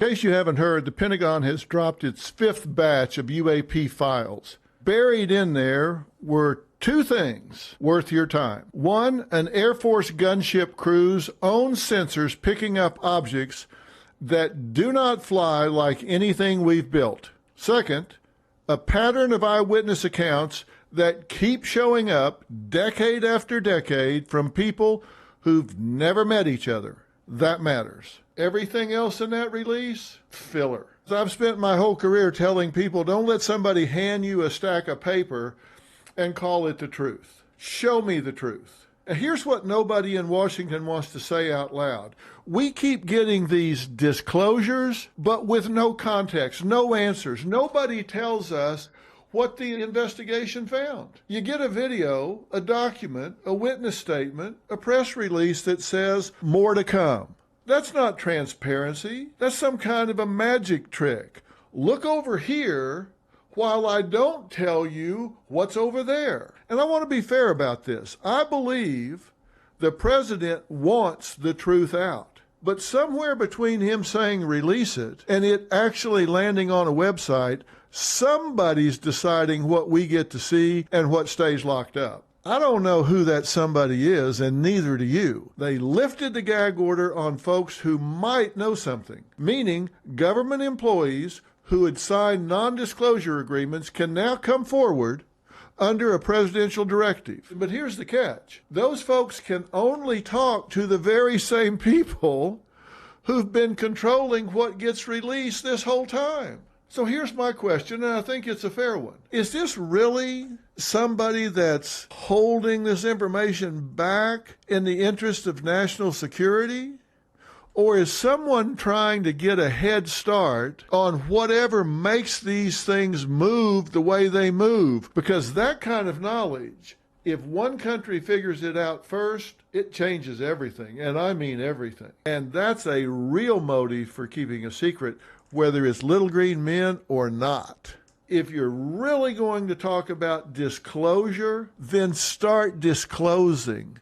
In case you haven't heard, the Pentagon has dropped its 5th batch of UAP files. Buried in there were 2 things worth your time. 1, an Air Force gunship crew's own sensors picking up objects that do not fly like anything we've built. 2nd, a pattern of eyewitness accounts that keep showing up decade after decade from people who've never met each other. That matters. Everything else in that release, filler. I've spent my whole career telling people, don't let somebody hand you a stack of paper and call it the truth. Show me the truth. And here's what nobody in Washington wants to say out loud. We keep getting these disclosures, but with no context, no answers. Nobody tells us what the investigation found. You get a video, a document, a witness statement, a press release that says more to come. That's not transparency. That's some kind of a magic trick. Look over here while I don't tell you what's over there. And I want to be fair about this. I believe the president wants the truth out. But somewhere between him saying release it and it actually landing on a website, somebody's deciding what we get to see and what stays locked up. I don't know who that somebody is, and neither do you. They lifted the gag order on folks who might know something, meaning government employees who had signed non-disclosure agreements can now come forward under a presidential directive. But here's the catch. Those folks can only talk to the very same people who've been controlling what gets released this whole time. So here's my question, and I think it's a fair one. Is this really somebody that's holding this information back in the interest of national security? Or is someone trying to get a head start on whatever makes these things move the way they move? Because that kind of knowledge, if one country figures it out first, it changes everything, and I mean everything. And that's a real motive for keeping a secret, whether it's little green men or not. If you're really going to talk about disclosure, then start disclosing.